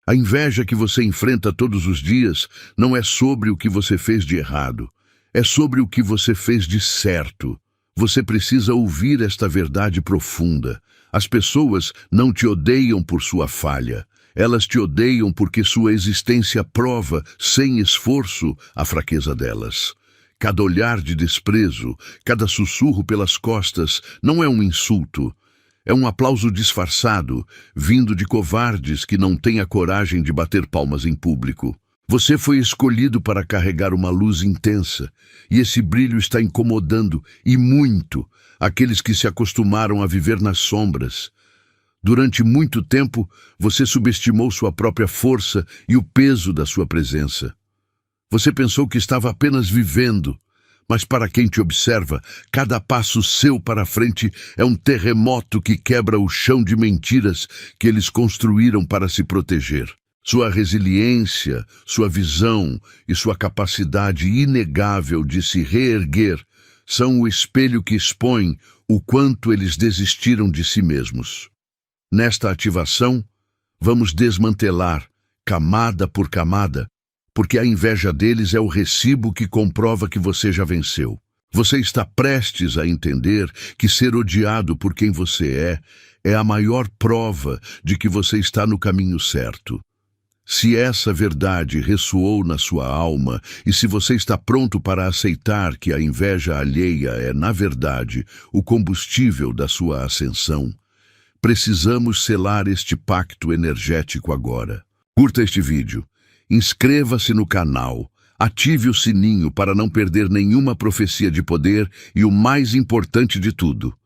A inveja que você enfrenta todos os dias não é sobre o que você fez de errado, é sobre o que você fez de certo. Você precisa ouvir esta verdade profunda. As pessoas não te odeiam por sua falha. Elas te odeiam porque sua existência prova, sem esforço, a fraqueza delas. Cada olhar de desprezo, cada sussurro pelas costas não é um insulto. É um aplauso disfarçado, vindo de covardes que não têm a coragem de bater palmas em público. Você foi escolhido para carregar uma luz intensa, e esse brilho está incomodando, e muito, aqueles que se acostumaram a viver nas sombras. Durante muito tempo, você subestimou sua própria força e o peso da sua presença. Você pensou que estava apenas vivendo, mas para quem te observa, cada passo seu para frente é um terremoto que quebra o chão de mentiras que eles construíram para se proteger. Sua resiliência, sua visão e sua capacidade inegável de se reerguer são o espelho que expõe o quanto eles desistiram de si mesmos. Nesta ativação, vamos desmantelar, camada por camada, porque a inveja deles é o recibo que comprova que você já venceu. Você está prestes a entender que ser odiado por quem você é a maior prova de que você está no caminho certo. Se essa verdade ressoou na sua alma e se você está pronto para aceitar que a inveja alheia é, na verdade, o combustível da sua ascensão, precisamos selar este pacto energético agora. Curta este vídeo. Inscreva-se no canal, ative o sininho para não perder nenhuma profecia de poder e o mais importante de tudo,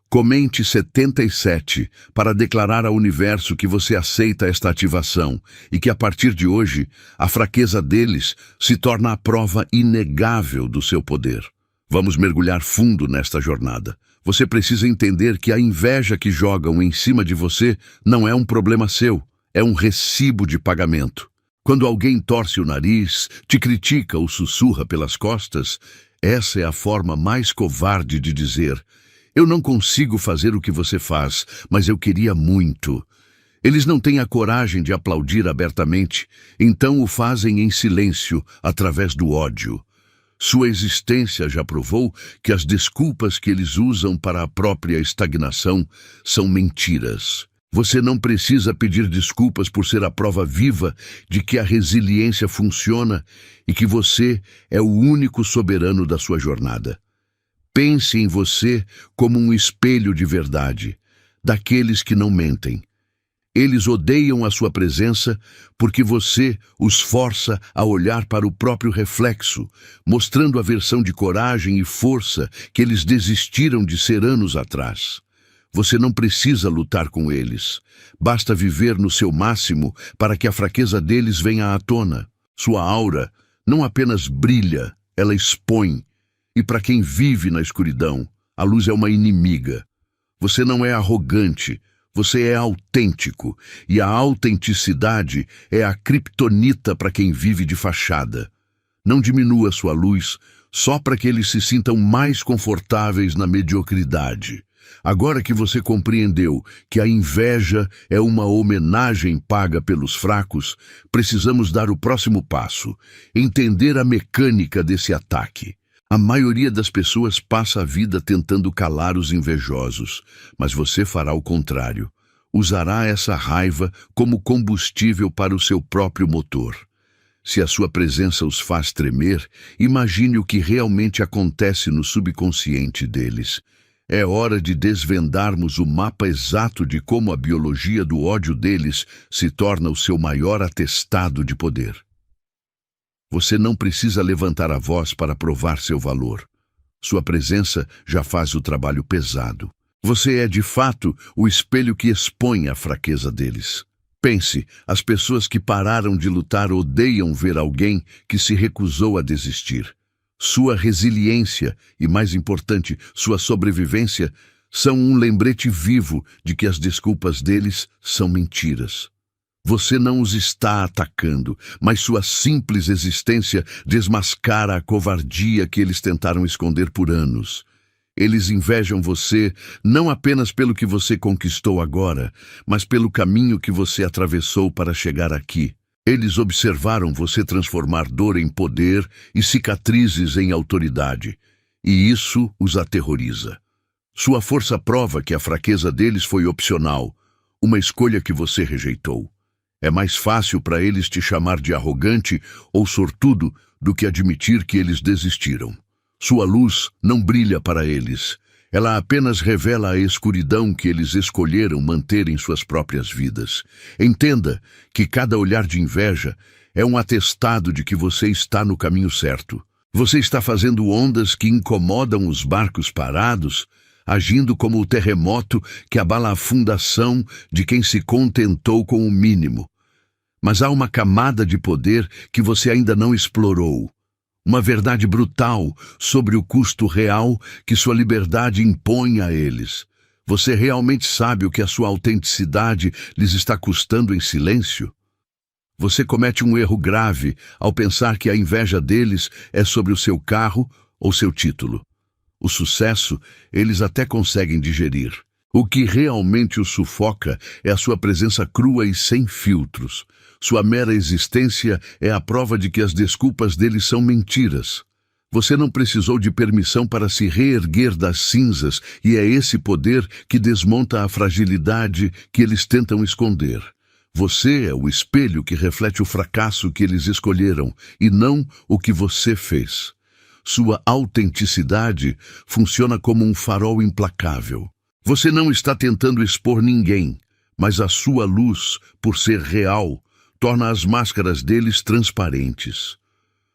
comente 77 para declarar ao universo que você aceita esta ativação e que a partir de hoje a fraqueza deles se torna a prova inegável do seu poder. Vamos mergulhar fundo nesta jornada. Você precisa entender que a inveja que jogam em cima de você não é um problema seu, é um recibo de pagamento. Quando alguém torce o nariz, te critica ou sussurra pelas costas, essa é a forma mais covarde de dizer: eu não consigo fazer o que você faz, mas eu queria muito. Eles não têm a coragem de aplaudir abertamente, então o fazem em silêncio, através do ódio. Sua existência já provou que as desculpas que eles usam para a própria estagnação são mentiras. Você não precisa pedir desculpas por ser a prova viva de que a resiliência funciona e que você é o único soberano da sua jornada. Pense em você como um espelho de verdade, daqueles que não mentem. Eles odeiam a sua presença porque você os força a olhar para o próprio reflexo, mostrando a versão de coragem e força que eles desistiram de ser anos atrás. Você não precisa lutar com eles. Basta viver no seu máximo para que a fraqueza deles venha à tona. Sua aura não apenas brilha, ela expõe. E para quem vive na escuridão, a luz é uma inimiga. Você não é arrogante, você é autêntico. E a autenticidade é a criptonita para quem vive de fachada. Não diminua sua luz só para que eles se sintam mais confortáveis na mediocridade. Agora que você compreendeu que a inveja é uma homenagem paga pelos fracos, precisamos dar o próximo passo, entender a mecânica desse ataque. A maioria das pessoas passa a vida tentando calar os invejosos, mas você fará o contrário. Usará essa raiva como combustível para o seu próprio motor. Se a sua presença os faz tremer, imagine o que realmente acontece no subconsciente deles. É hora de desvendarmos o mapa exato de como a biologia do ódio deles se torna o seu maior atestado de poder. Você não precisa levantar a voz para provar seu valor. Sua presença já faz o trabalho pesado. Você é, de fato, o espelho que expõe a fraqueza deles. Pense, as pessoas que pararam de lutar odeiam ver alguém que se recusou a desistir. Sua resiliência e, mais importante, sua sobrevivência são um lembrete vivo de que as desculpas deles são mentiras. Você não os está atacando, mas sua simples existência desmascara a covardia que eles tentaram esconder por anos. Eles invejam você não apenas pelo que você conquistou agora, mas pelo caminho que você atravessou para chegar aqui. Eles observaram você transformar dor em poder e cicatrizes em autoridade, e isso os aterroriza. Sua força prova que a fraqueza deles foi opcional, uma escolha que você rejeitou. É mais fácil para eles te chamar de arrogante ou sortudo do que admitir que eles desistiram. Sua luz não brilha para eles. Ela apenas revela a escuridão que eles escolheram manter em suas próprias vidas. Entenda que cada olhar de inveja é um atestado de que você está no caminho certo. Você está fazendo ondas que incomodam os barcos parados, agindo como o terremoto que abala a fundação de quem se contentou com o mínimo. Mas há uma camada de poder que você ainda não explorou. Uma verdade brutal sobre o custo real que sua liberdade impõe a eles. Você realmente sabe o que a sua autenticidade lhes está custando em silêncio? Você comete um erro grave ao pensar que a inveja deles é sobre o seu carro ou seu título. O sucesso eles até conseguem digerir. O que realmente os sufoca é a sua presença crua e sem filtros. Sua mera existência é a prova de que as desculpas deles são mentiras. Você não precisou de permissão para se reerguer das cinzas, e é esse poder que desmonta a fragilidade que eles tentam esconder. Você é o espelho que reflete o fracasso que eles escolheram, e não o que você fez. Sua autenticidade funciona como um farol implacável. Você não está tentando expor ninguém, mas a sua luz, por ser real, torna as máscaras deles transparentes.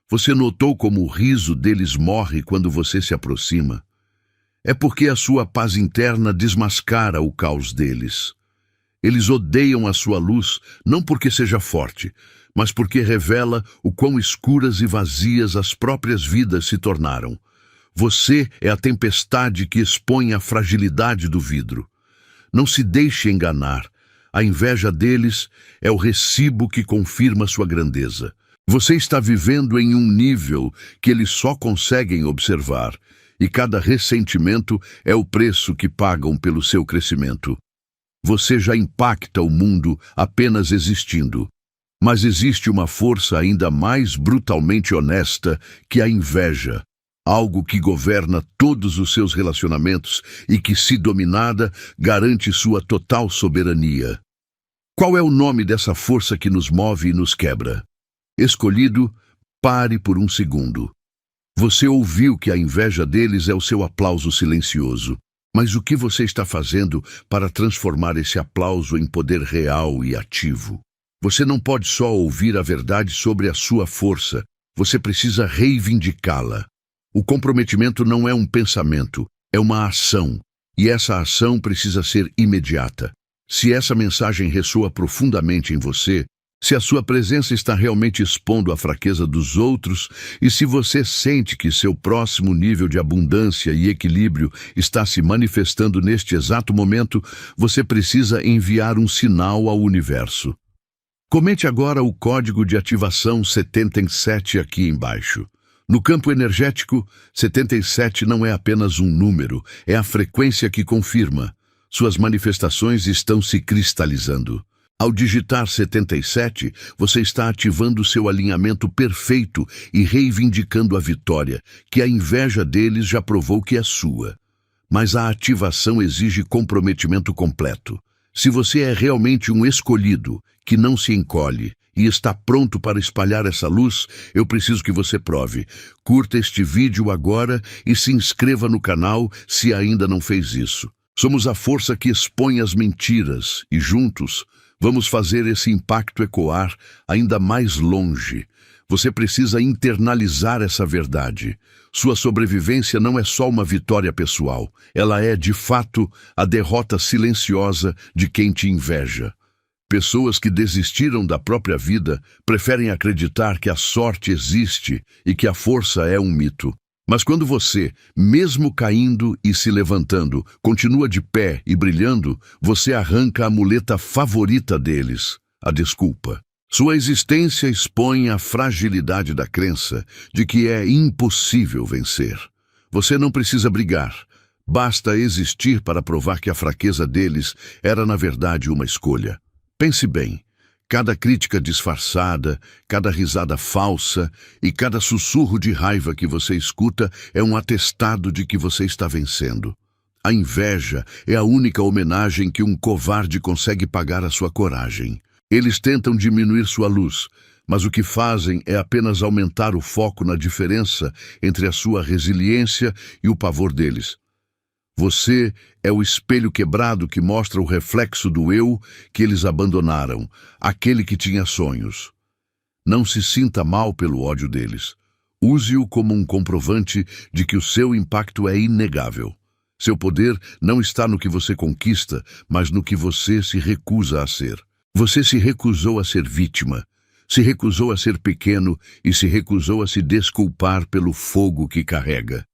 Você notou como o riso deles morre quando você se aproxima? É porque a sua paz interna desmascara o caos deles. Eles odeiam a sua luz não porque seja forte, mas porque revela o quão escuras e vazias as próprias vidas se tornaram. Você é a tempestade que expõe a fragilidade do vidro. Não se deixe enganar. A inveja deles é o recibo que confirma sua grandeza. Você está vivendo em um nível que eles só conseguem observar, e cada ressentimento é o preço que pagam pelo seu crescimento. Você já impacta o mundo apenas existindo. Mas existe uma força ainda mais brutalmente honesta que a inveja. Algo que governa todos os seus relacionamentos e que, se dominada, garante sua total soberania. Qual é o nome dessa força que nos move e nos quebra? Escolhido, pare por um segundo. Você ouviu que a inveja deles é o seu aplauso silencioso. Mas o que você está fazendo para transformar esse aplauso em poder real e ativo? Você não pode só ouvir a verdade sobre a sua força, você precisa reivindicá-la. O comprometimento não é um pensamento, é uma ação, e essa ação precisa ser imediata. Se essa mensagem ressoa profundamente em você, se a sua presença está realmente expondo a fraqueza dos outros e se você sente que seu próximo nível de abundância e equilíbrio está se manifestando neste exato momento, você precisa enviar um sinal ao universo. Comente agora o código de ativação 77 aqui embaixo. No campo energético, 77 não é apenas um número, é a frequência que confirma. Suas manifestações estão se cristalizando. Ao digitar 77, você está ativando seu alinhamento perfeito e reivindicando a vitória, que a inveja deles já provou que é sua. Mas a ativação exige comprometimento completo. Se você é realmente um escolhido, que não se encolhe, e está pronto para espalhar essa luz, eu preciso que você prove. Curta este vídeo agora e se inscreva no canal se ainda não fez isso. Somos a força que expõe as mentiras e juntos vamos fazer esse impacto ecoar ainda mais longe. Você precisa internalizar essa verdade. Sua sobrevivência não é só uma vitória pessoal. Ela é, de fato, a derrota silenciosa de quem te inveja. Pessoas que desistiram da própria vida preferem acreditar que a sorte existe e que a força é um mito. Mas quando você, mesmo caindo e se levantando, continua de pé e brilhando, você arranca a muleta favorita deles, a desculpa. Sua existência expõe a fragilidade da crença de que é impossível vencer. Você não precisa brigar, Basta existir para provar que a fraqueza deles era, na verdade, uma escolha. Pense bem. Cada crítica disfarçada, cada risada falsa e cada sussurro de raiva que você escuta é um atestado de que você está vencendo. A inveja é a única homenagem que um covarde consegue pagar à sua coragem. Eles tentam diminuir sua luz, mas o que fazem é apenas aumentar o foco na diferença entre a sua resiliência e o pavor deles. Você é o espelho quebrado que mostra o reflexo do eu que eles abandonaram, aquele que tinha sonhos. Não se sinta mal pelo ódio deles. Use-o como um comprovante de que o seu impacto é inegável. Seu poder não está no que você conquista, mas no que você se recusa a ser. Você se recusou a ser vítima, se recusou a ser pequeno e se recusou a se desculpar pelo fogo que carrega.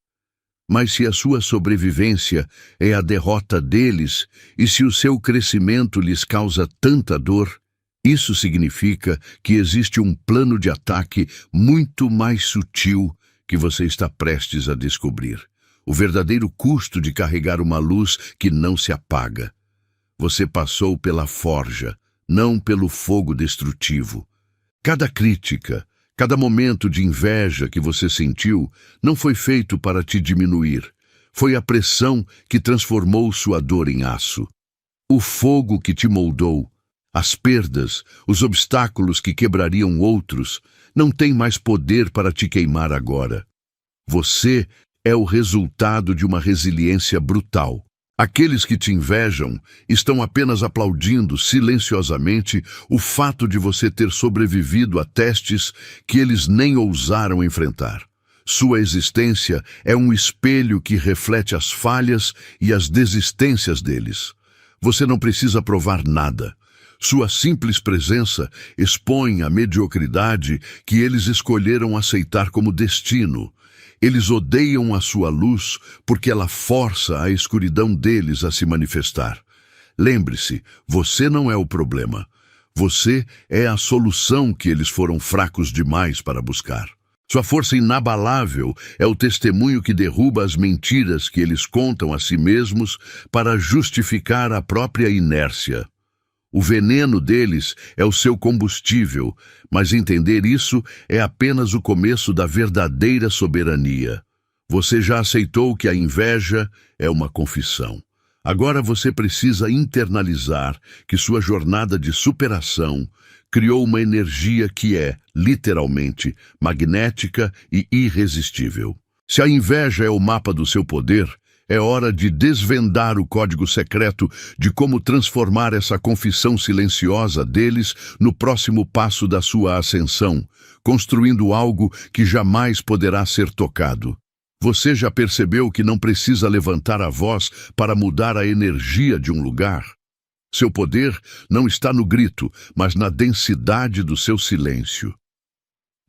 Mas se a sua sobrevivência é a derrota deles e se o seu crescimento lhes causa tanta dor, isso significa que existe um plano de ataque muito mais sutil que você está prestes a descobrir. O verdadeiro custo de carregar uma luz que não se apaga. Você passou pela forja, não pelo fogo destrutivo. Cada crítica, cada momento de inveja que você sentiu não foi feito para te diminuir. Foi a pressão que transformou sua dor em aço. O fogo que te moldou, as perdas, os obstáculos que quebrariam outros, não têm mais poder para te queimar agora. Você é o resultado de uma resiliência brutal. Aqueles que te invejam estão apenas aplaudindo silenciosamente o fato de você ter sobrevivido a testes que eles nem ousaram enfrentar. Sua existência é um espelho que reflete as falhas e as desistências deles. Você não precisa provar nada. Sua simples presença expõe a mediocridade que eles escolheram aceitar como destino. Eles odeiam a sua luz porque ela força a escuridão deles a se manifestar. Lembre-se, você não é o problema. Você é a solução que eles foram fracos demais para buscar. Sua força inabalável é o testemunho que derruba as mentiras que eles contam a si mesmos para justificar a própria inércia. O veneno deles é o seu combustível, mas entender isso é apenas o começo da verdadeira soberania. Você já aceitou que a inveja é uma confissão. Agora você precisa internalizar que sua jornada de superação criou uma energia que é, literalmente, magnética e irresistível. Se a inveja é o mapa do seu poder, é hora de desvendar o código secreto de como transformar essa confissão silenciosa deles no próximo passo da sua ascensão, construindo algo que jamais poderá ser tocado. Você já percebeu que não precisa levantar a voz para mudar a energia de um lugar? Seu poder não está no grito, mas na densidade do seu silêncio.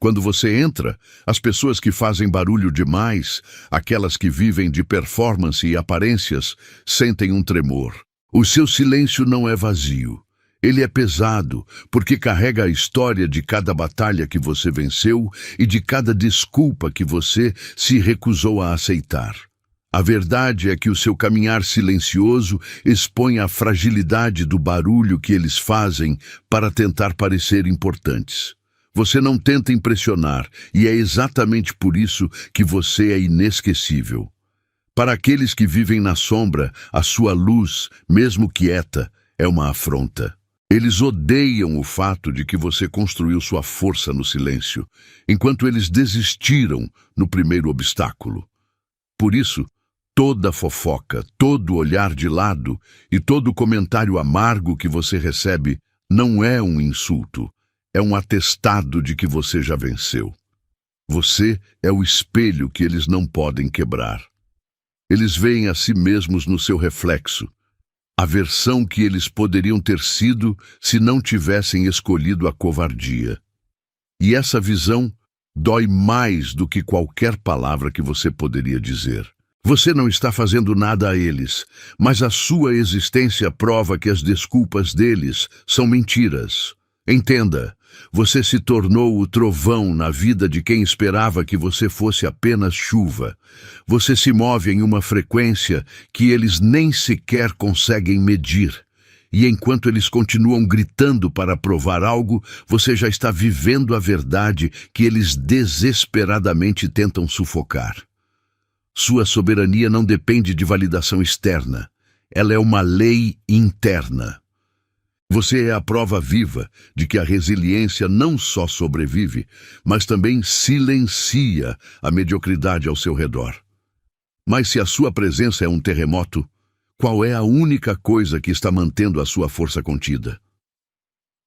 Quando você entra, as pessoas que fazem barulho demais, aquelas que vivem de performance e aparências, sentem um tremor. O seu silêncio não é vazio. Ele é pesado, porque carrega a história de cada batalha que você venceu e de cada desculpa que você se recusou a aceitar. A verdade é que o seu caminhar silencioso expõe a fragilidade do barulho que eles fazem para tentar parecer importantes. Você não tenta impressionar, e é exatamente por isso que você é inesquecível. Para aqueles que vivem na sombra, a sua luz, mesmo quieta, é uma afronta. Eles odeiam o fato de que você construiu sua força no silêncio, enquanto eles desistiram no primeiro obstáculo. Por isso, toda fofoca, todo olhar de lado e todo comentário amargo que você recebe não é um insulto. É um atestado de que você já venceu. Você é o espelho que eles não podem quebrar. Eles veem a si mesmos no seu reflexo, a versão que eles poderiam ter sido se não tivessem escolhido a covardia. E essa visão dói mais do que qualquer palavra que você poderia dizer. Você não está fazendo nada a eles, mas a sua existência prova que as desculpas deles são mentiras. Entenda, você se tornou o trovão na vida de quem esperava que você fosse apenas chuva. Você se move em uma frequência que eles nem sequer conseguem medir. E enquanto eles continuam gritando para provar algo, você já está vivendo a verdade que eles desesperadamente tentam sufocar. Sua soberania não depende de validação externa. Ela é uma lei interna. Você é a prova viva de que a resiliência não só sobrevive, mas também silencia a mediocridade ao seu redor. Mas se a sua presença é um terremoto, qual é a única coisa que está mantendo a sua força contida?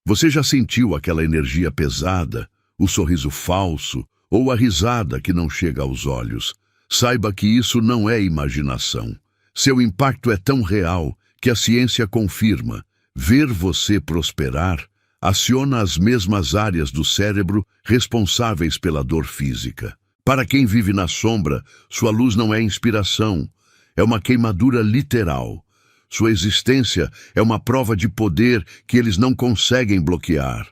Você já sentiu aquela energia pesada, o sorriso falso ou a risada que não chega aos olhos? Saiba que isso não é imaginação. Seu impacto é tão real que a ciência confirma. Ver você prosperar aciona as mesmas áreas do cérebro responsáveis pela dor física. Para quem vive na sombra, sua luz não é inspiração, é uma queimadura literal. Sua existência é uma prova de poder que eles não conseguem bloquear.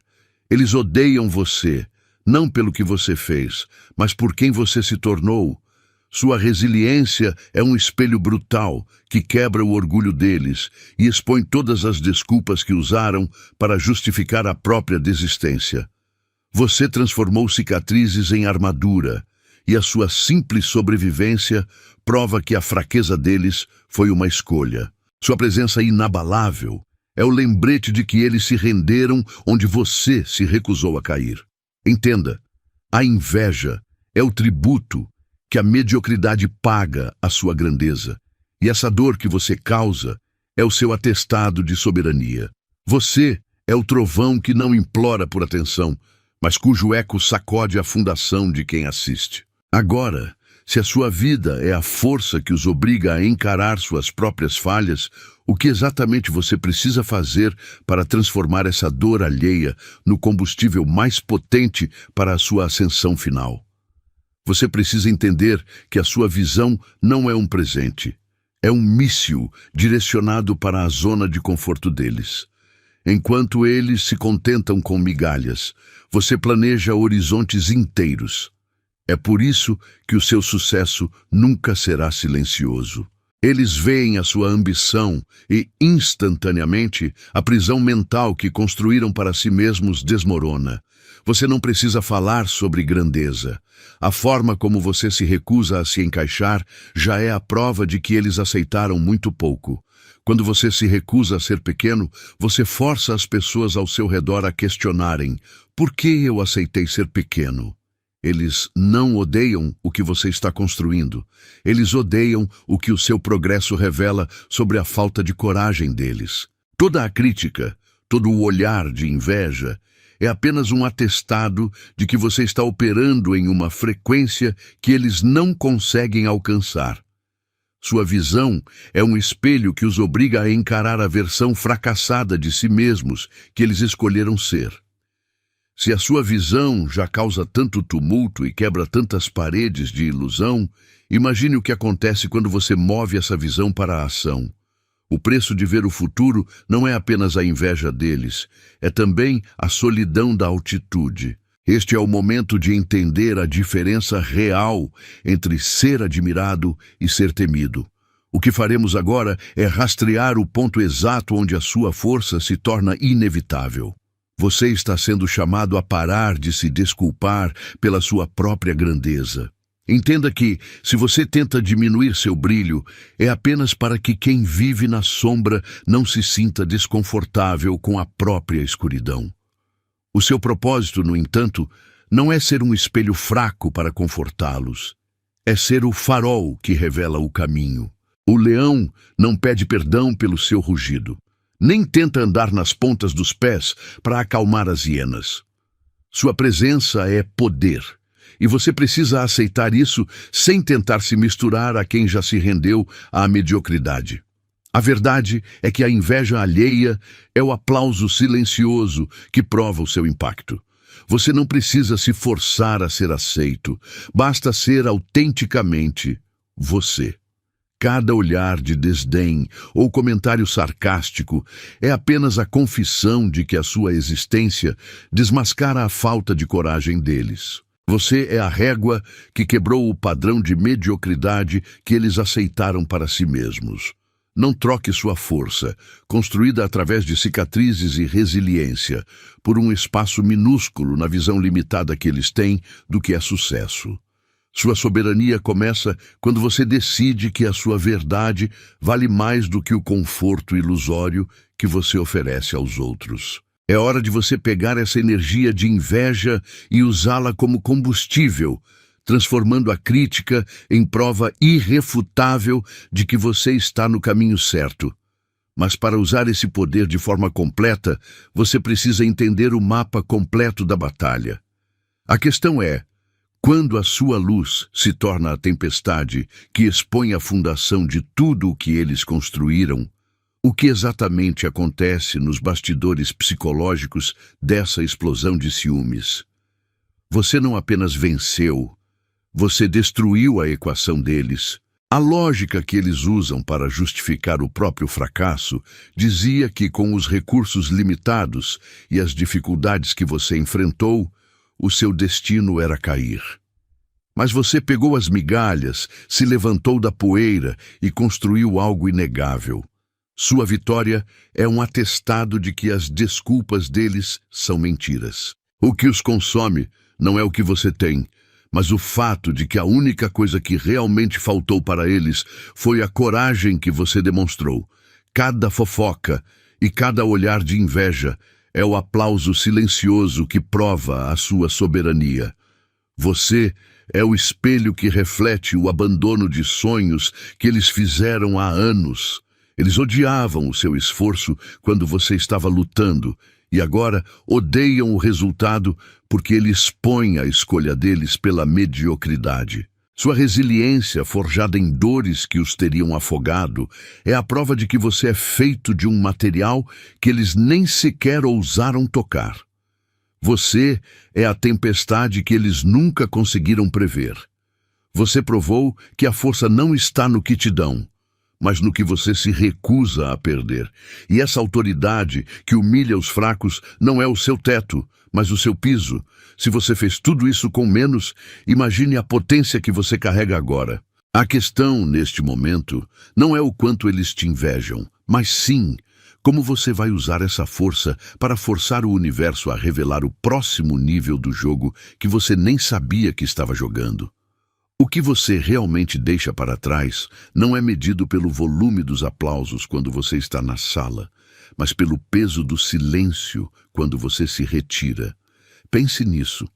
Eles odeiam você, não pelo que você fez, mas por quem você se tornou. Sua resiliência é um espelho brutal que quebra o orgulho deles e expõe todas as desculpas que usaram para justificar a própria desistência. Você transformou cicatrizes em armadura e a sua simples sobrevivência prova que a fraqueza deles foi uma escolha. Sua presença inabalável é o lembrete de que eles se renderam onde você se recusou a cair. Entenda, a inveja é o tributo que a mediocridade paga à sua grandeza, e essa dor que você causa é o seu atestado de soberania. Você é o trovão que não implora por atenção, mas cujo eco sacode a fundação de quem assiste. Agora, se a sua vida é a força que os obriga a encarar suas próprias falhas, o que exatamente você precisa fazer para transformar essa dor alheia no combustível mais potente para a sua ascensão final? Você precisa entender que a sua visão não é um presente. É um míssil direcionado para a zona de conforto deles. Enquanto eles se contentam com migalhas, você planeja horizontes inteiros. É por isso que o seu sucesso nunca será silencioso. Eles veem a sua ambição e, instantaneamente, a prisão mental que construíram para si mesmos desmorona. Você não precisa falar sobre grandeza. A forma como você se recusa a se encaixar já é a prova de que eles aceitaram muito pouco. Quando você se recusa a ser pequeno, você força as pessoas ao seu redor a questionarem: por que eu aceitei ser pequeno? Eles não odeiam o que você está construindo. Eles odeiam o que o seu progresso revela sobre a falta de coragem deles. Toda a crítica, todo o olhar de inveja, é apenas um atestado de que você está operando em uma frequência que eles não conseguem alcançar. Sua visão é um espelho que os obriga a encarar a versão fracassada de si mesmos que eles escolheram ser. Se a sua visão já causa tanto tumulto e quebra tantas paredes de ilusão, imagine o que acontece quando você move essa visão para a ação. O preço de ver o futuro não é apenas a inveja deles, é também a solidão da altitude. Este é o momento de entender a diferença real entre ser admirado e ser temido. O que faremos agora é rastrear o ponto exato onde a sua força se torna inevitável. Você está sendo chamado a parar de se desculpar pela sua própria grandeza. Entenda que, se você tenta diminuir seu brilho, é apenas para que quem vive na sombra não se sinta desconfortável com a própria escuridão. O seu propósito, no entanto, não é ser um espelho fraco para confortá-los. É ser o farol que revela o caminho. O leão não pede perdão pelo seu rugido, nem tenta andar nas pontas dos pés para acalmar as hienas. Sua presença é poder. E você precisa aceitar isso sem tentar se misturar a quem já se rendeu à mediocridade. A verdade é que a inveja alheia é o aplauso silencioso que prova o seu impacto. Você não precisa se forçar a ser aceito, basta ser autenticamente você. cada olhar de desdém ou comentário sarcástico é apenas a confissão de que a sua existência desmascara a falta de coragem deles. Você é a régua que quebrou o padrão de mediocridade que eles aceitaram para si mesmos. Não troque sua força, construída através de cicatrizes e resiliência, por um espaço minúsculo na visão limitada que eles têm do que é sucesso. Sua soberania começa quando você decide que a sua verdade vale mais do que o conforto ilusório que você oferece aos outros. É hora de você pegar essa energia de inveja e usá-la como combustível, transformando a crítica em prova irrefutável de que você está no caminho certo. Mas para usar esse poder de forma completa, você precisa entender o mapa completo da batalha. A questão é: quando a sua luz se torna a tempestade que expõe a fundação de tudo o que eles construíram, o que exatamente acontece nos bastidores psicológicos dessa explosão de ciúmes? Você não apenas venceu, você destruiu a equação deles. A lógica que eles usam para justificar o próprio fracasso dizia que, com os recursos limitados e as dificuldades que você enfrentou, o seu destino era cair. Mas você pegou as migalhas, se levantou da poeira e construiu algo inegável. Sua vitória é um atestado de que as desculpas deles são mentiras. O que os consome não é o que você tem, mas o fato de que a única coisa que realmente faltou para eles foi a coragem que você demonstrou. Cada fofoca e cada olhar de inveja é o aplauso silencioso que prova a sua soberania. Você é o espelho que reflete o abandono de sonhos que eles fizeram há anos. Eles odiavam o seu esforço quando você estava lutando e agora odeiam o resultado porque ele expõe a escolha deles pela mediocridade. Sua resiliência, forjada em dores que os teriam afogado, é a prova de que você é feito de um material que eles nem sequer ousaram tocar. Você é a tempestade que eles nunca conseguiram prever. Você provou que a força não está no que te dão, mas no que você se recusa a perder. E essa autoridade que humilha os fracos não é o seu teto, mas o seu piso. Se você fez tudo isso com menos, imagine a potência que você carrega agora. A questão, neste momento, não é o quanto eles te invejam, mas sim como você vai usar essa força para forçar o universo a revelar o próximo nível do jogo que você nem sabia que estava jogando. O que você realmente deixa para trás não é medido pelo volume dos aplausos quando você está na sala, mas pelo peso do silêncio quando você se retira. Pense nisso.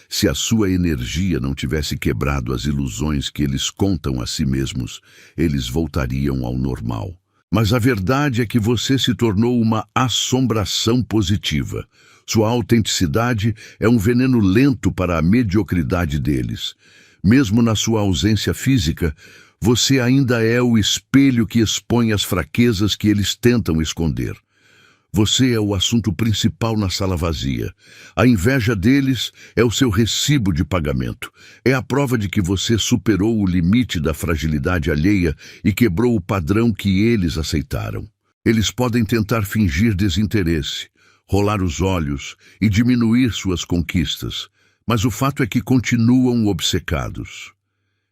Se a sua energia não tivesse quebrado as ilusões que eles contam a si mesmos, eles voltariam ao normal. Mas a verdade é que você se tornou uma assombração positiva. Sua autenticidade é um veneno lento para a mediocridade deles. Mesmo na sua ausência física, você ainda é o espelho que expõe as fraquezas que eles tentam esconder. Você é o assunto principal na sala vazia. A inveja deles é o seu recibo de pagamento. É a prova de que você superou o limite da fragilidade alheia e quebrou o padrão que eles aceitaram. Eles podem tentar fingir desinteresse, rolar os olhos e diminuir suas conquistas, mas o fato é que continuam obcecados.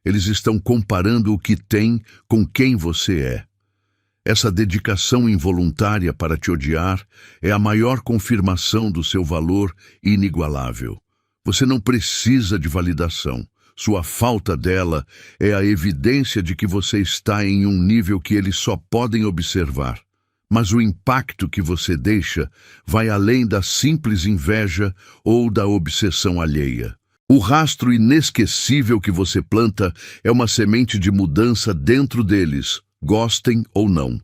Eles estão comparando o que têm com quem você é. Essa dedicação involuntária para te odiar é a maior confirmação do seu valor inigualável. Você não precisa de validação. Sua falta dela é a evidência de que você está em um nível que eles só podem observar. Mas o impacto que você deixa vai além da simples inveja ou da obsessão alheia. O rastro inesquecível que você planta é uma semente de mudança dentro deles, gostem ou não.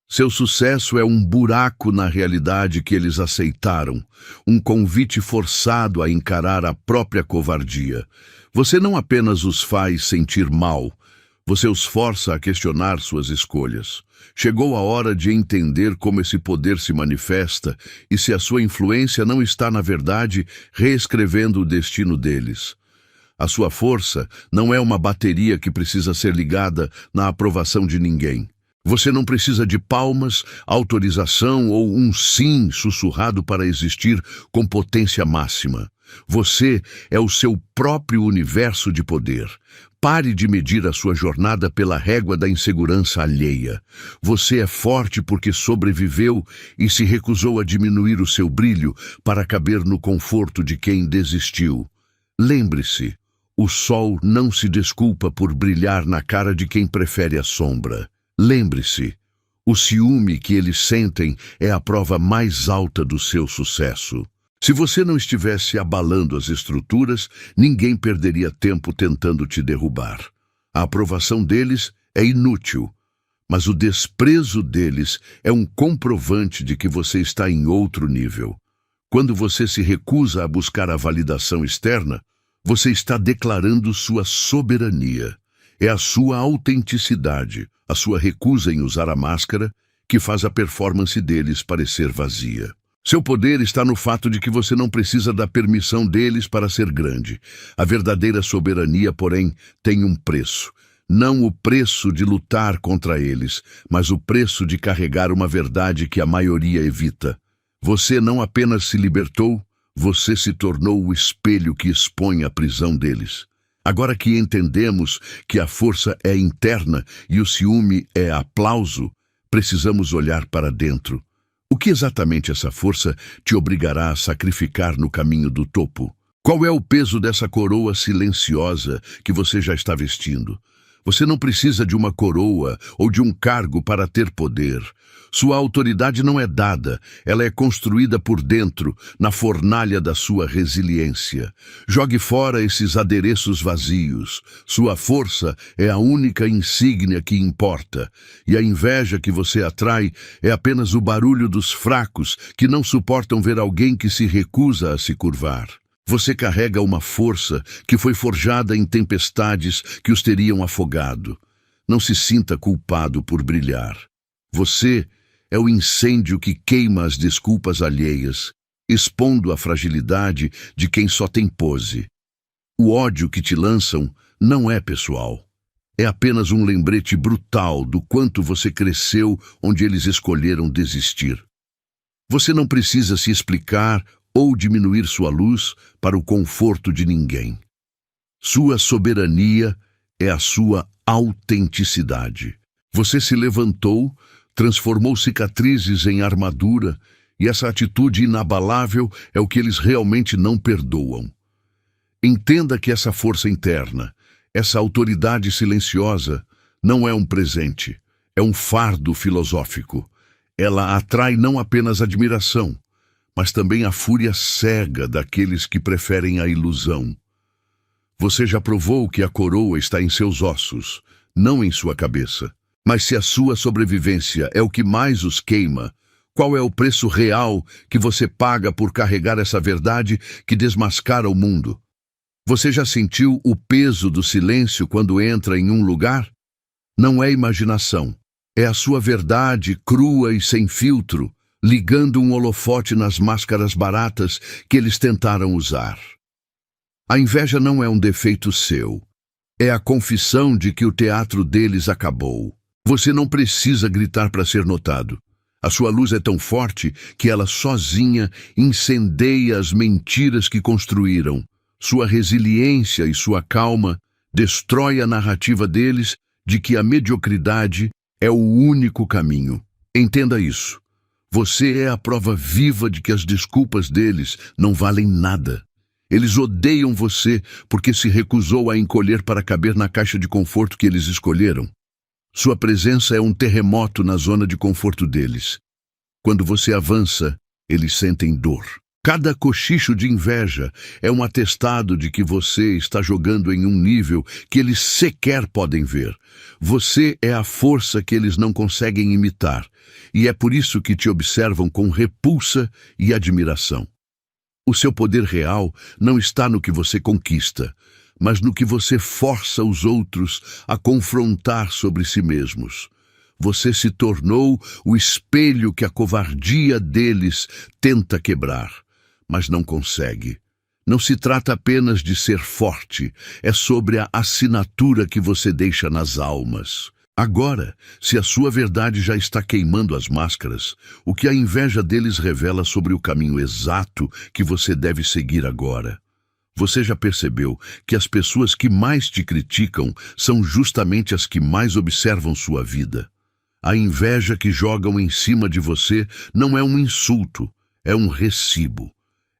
Seu sucesso é um buraco na realidade que eles aceitaram, um convite forçado a encarar a própria covardia. Você não apenas os faz sentir mal, você os força a questionar suas escolhas. Chegou a hora de entender como esse poder se manifesta e se a sua influência não está, na verdade, reescrevendo o destino deles. A sua força não é uma bateria que precisa ser ligada na aprovação de ninguém. Você não precisa de palmas, autorização ou um sim sussurrado para existir com potência máxima. Você é o seu próprio universo de poder. Pare de medir a sua jornada pela régua da insegurança alheia. Você é forte porque sobreviveu e se recusou a diminuir o seu brilho para caber no conforto de quem desistiu. Lembre-se, o sol não se desculpa por brilhar na cara de quem prefere a sombra. Lembre-se, o ciúme que eles sentem é a prova mais alta do seu sucesso. Se você não estivesse abalando as estruturas, ninguém perderia tempo tentando te derrubar. A aprovação deles é inútil, mas o desprezo deles é um comprovante de que você está em outro nível. Quando você se recusa a buscar a validação externa, você está declarando sua soberania. É a sua autenticidade, a sua recusa em usar a máscara, que faz a performance deles parecer vazia. Seu poder está no fato de que você não precisa da permissão deles para ser grande. A verdadeira soberania, porém, tem um preço. Não o preço de lutar contra eles, mas o preço de carregar uma verdade que a maioria evita. Você não apenas se libertou, você se tornou o espelho que expõe a prisão deles. Agora que entendemos que a força é interna e o ciúme é aplauso, precisamos olhar para dentro. O que exatamente essa força te obrigará a sacrificar no caminho do topo? Qual é o peso dessa coroa silenciosa que você já está vestindo? Você não precisa de uma coroa ou de um cargo para ter poder. Sua autoridade não é dada, ela é construída por dentro, na fornalha da sua resiliência. Jogue fora esses adereços vazios. Sua força é a única insígnia que importa, e a inveja que você atrai é apenas o barulho dos fracos que não suportam ver alguém que se recusa a se curvar. Você carrega uma força que foi forjada em tempestades que os teriam afogado. Não se sinta culpado por brilhar. Você é o incêndio que queima as desculpas alheias, expondo a fragilidade de quem só tem pose. O ódio que te lançam não é pessoal. É apenas um lembrete brutal do quanto você cresceu onde eles escolheram desistir. Você não precisa se explicar ou diminuir sua luz para o conforto de ninguém. Sua soberania é a sua autenticidade. Você se levantou, transformou cicatrizes em armadura, e essa atitude inabalável é o que eles realmente não perdoam. Entenda que essa força interna, essa autoridade silenciosa, não é um presente, é um fardo filosófico. Ela atrai não apenas admiração, mas também a fúria cega daqueles que preferem a ilusão. Você já provou que a coroa está em seus ossos, não em sua cabeça. Mas se a sua sobrevivência é o que mais os queima, qual é o preço real que você paga por carregar essa verdade que desmascara o mundo? Você já sentiu o peso do silêncio quando entra em um lugar? Não é imaginação, é a sua verdade crua e sem filtro, ligando um holofote nas máscaras baratas que eles tentaram usar. A inveja não é um defeito seu. É a confissão de que o teatro deles acabou. Você não precisa gritar para ser notado. A sua luz é tão forte que ela sozinha incendeia as mentiras que construíram. Sua resiliência e sua calma destrói a narrativa deles de que a mediocridade é o único caminho. Entenda isso. Você é a prova viva de que as desculpas deles não valem nada. Eles odeiam você porque se recusou a encolher para caber na caixa de conforto que eles escolheram. Sua presença é um terremoto na zona de conforto deles. Quando você avança, eles sentem dor. Cada cochicho de inveja é um atestado de que você está jogando em um nível que eles sequer podem ver. Você é a força que eles não conseguem imitar, e é por isso que te observam com repulsa e admiração. O seu poder real não está no que você conquista, mas no que você força os outros a confrontar sobre si mesmos. Você se tornou o espelho que a covardia deles tenta quebrar, mas não consegue. Não se trata apenas de ser forte, é sobre a assinatura que você deixa nas almas. Agora, se a sua verdade já está queimando as máscaras, o que a inveja deles revela sobre o caminho exato que você deve seguir agora? Você já percebeu que as pessoas que mais te criticam são justamente as que mais observam sua vida? A inveja que jogam em cima de você não é um insulto, é um recibo.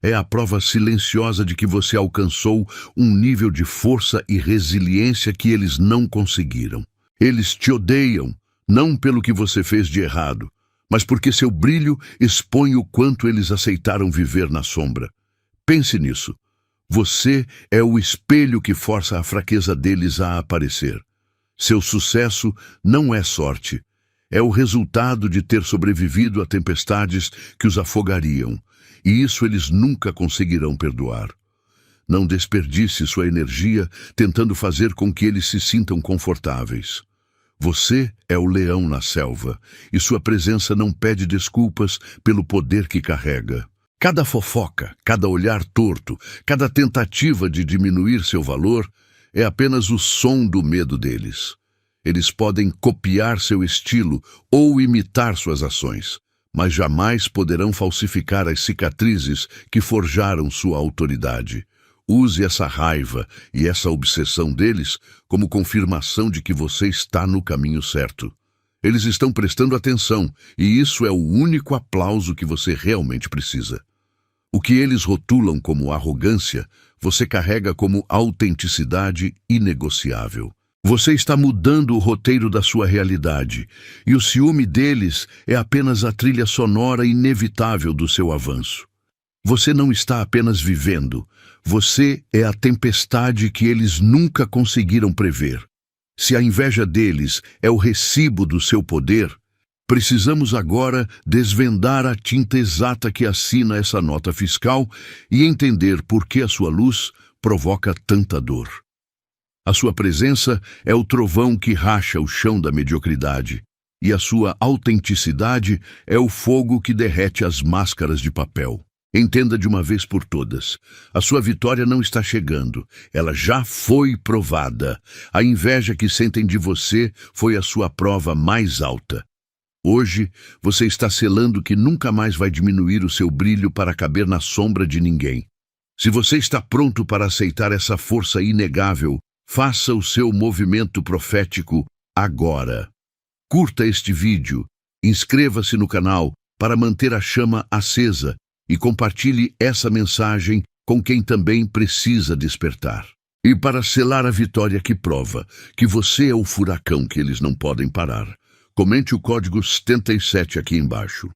É a prova silenciosa de que você alcançou um nível de força e resiliência que eles não conseguiram. Eles te odeiam, não pelo que você fez de errado, mas porque seu brilho expõe o quanto eles aceitaram viver na sombra. Pense nisso. Você é o espelho que força a fraqueza deles a aparecer. Seu sucesso não é sorte. É o resultado de ter sobrevivido a tempestades que os afogariam, e isso eles nunca conseguirão perdoar. Não desperdice sua energia tentando fazer com que eles se sintam confortáveis. Você é o leão na selva, e sua presença não pede desculpas pelo poder que carrega. Cada fofoca, cada olhar torto, cada tentativa de diminuir seu valor é apenas o som do medo deles. Eles podem copiar seu estilo ou imitar suas ações, mas jamais poderão falsificar as cicatrizes que forjaram sua autoridade. Use essa raiva e essa obsessão deles como confirmação de que você está no caminho certo. Eles estão prestando atenção, e isso é o único aplauso que você realmente precisa. O que eles rotulam como arrogância, você carrega como autenticidade inegociável. Você está mudando o roteiro da sua realidade, e o ciúme deles é apenas a trilha sonora inevitável do seu avanço. Você não está apenas vivendo, você é a tempestade que eles nunca conseguiram prever. Se a inveja deles é o recibo do seu poder, precisamos agora desvendar a tinta exata que assina essa nota fiscal e entender por que a sua luz provoca tanta dor. A sua presença é o trovão que racha o chão da mediocridade, e a sua autenticidade é o fogo que derrete as máscaras de papel. Entenda de uma vez por todas, a sua vitória não está chegando, ela já foi provada. A inveja que sentem de você foi a sua prova mais alta. Hoje, você está selando que nunca mais vai diminuir o seu brilho para caber na sombra de ninguém. Se você está pronto para aceitar essa força inegável, faça o seu movimento profético agora. Curta este vídeo, inscreva-se no canal para manter a chama acesa e compartilhe essa mensagem com quem também precisa despertar. E para selar a vitória que prova que você é o furacão que eles não podem parar, comente o código 77 aqui embaixo.